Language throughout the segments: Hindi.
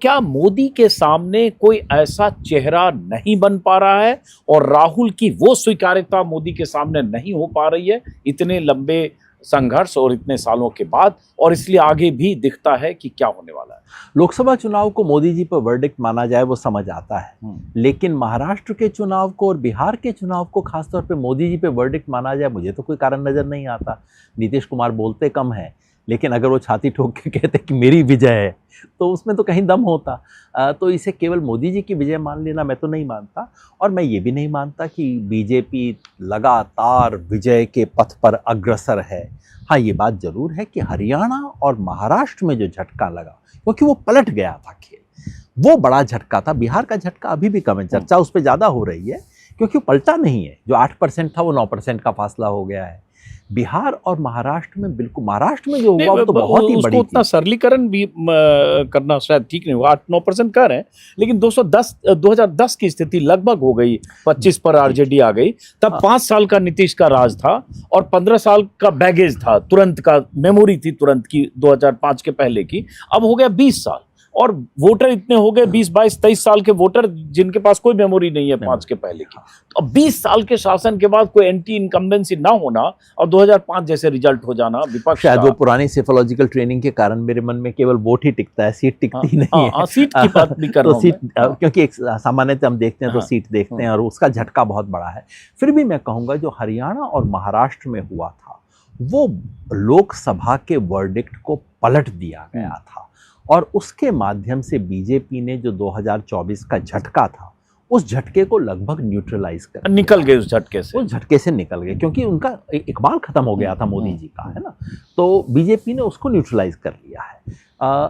क्या मोदी के सामने कोई ऐसा चेहरा नहीं बन पा रहा है और राहुल की वो स्वीकार्यता मोदी के सामने नहीं हो पा रही है इतने लंबे संघर्ष और इतने सालों के बाद, और इसलिए आगे भी दिखता है कि क्या होने वाला है। लोकसभा चुनाव को मोदी जी पर वर्डिक्ट माना जाए वो समझ आता है, लेकिन महाराष्ट्र के चुनाव को और बिहार के चुनाव को खासतौर पे मोदी जी पे वर्डिक्ट माना जाए मुझे तो कोई कारण नजर नहीं आता। नीतीश कुमार बोलते कम है, लेकिन अगर वो छाती ठोक के कहते कि मेरी विजय है तो उसमें तो कहीं दम होता। तो इसे केवल मोदी जी की विजय मान लेना मैं तो नहीं मानता, और मैं ये भी नहीं मानता कि बीजेपी लगातार विजय के पथ पर अग्रसर है। हाँ, ये बात जरूर है कि हरियाणा और महाराष्ट्र में जो झटका लगा, क्योंकि वो पलट गया था खेल, वो बड़ा झटका था। बिहार का झटका अभी भी कम है, चर्चा उस पर ज़्यादा हो रही है क्योंकि वो पलटा नहीं है। जो 8% था वो 9% का फासला हो गया है। बिहार और महाराष्ट्र में बिल्कुल, महाराष्ट्र में जो हुआ वो तो बहुत ही बड़ी उतना सरलीकरण भी करना शायद ठीक नहीं हुआ। 8-9% कर रहे हैं, लेकिन 2010 की स्थिति लगभग हो गई, 25 पर आरजेडी आ गई। तब 5 साल का नीतीश का राज था और 15 साल का बैगेज था, तुरंत का मेमोरी थी तुरंत की 2005 के पहले की। अब हो गया 20 साल और वोटर इतने हो गए, 20, 22, 23 साल के वोटर जिनके पास कोई मेमोरी नहीं है 5 के पहले की। तो अब 20 साल के शासन के बाद कोई एंटी इनकम्बेंसी ना होना और 2005 जैसे रिजल्ट हो जाना, विपक्ष शायद वो पुरानी साइकोलॉजिकल ट्रेनिंग के कारण मेरे मन में केवल वोट ही टिकता है, सीट टिकती नहीं है। सीट की बात भी कर रहा हूं तो सीट, क्योंकि एक सामान्यतः हम देखते हैं तो सीट देखते हैं और उसका झटका बहुत बड़ा है। फिर भी मैं कहूँगा जो हरियाणा और महाराष्ट्र में हुआ था वो लोकसभा के वर्डिक्ट को पलट दिया गया था, और उसके माध्यम से बीजेपी ने जो 2024 का झटका था उस झटके को लगभग न्यूट्रलाइज कर निकल गए, उस झटके से निकल गए, क्योंकि उनका इकबाल खत्म हो गया था मोदी जी का, है ना। तो बीजेपी ने उसको न्यूट्रलाइज कर लिया है।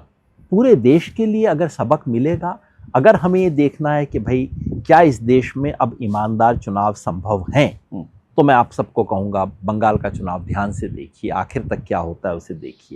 पूरे देश के लिए अगर सबक मिलेगा, अगर हमें ये देखना है कि भाई क्या इस देश में अब ईमानदार चुनाव संभव हैं, तो मैं आप सबको कहूँगा बंगाल का चुनाव ध्यान से देखिए, आखिर तक क्या होता है उसे देखिए।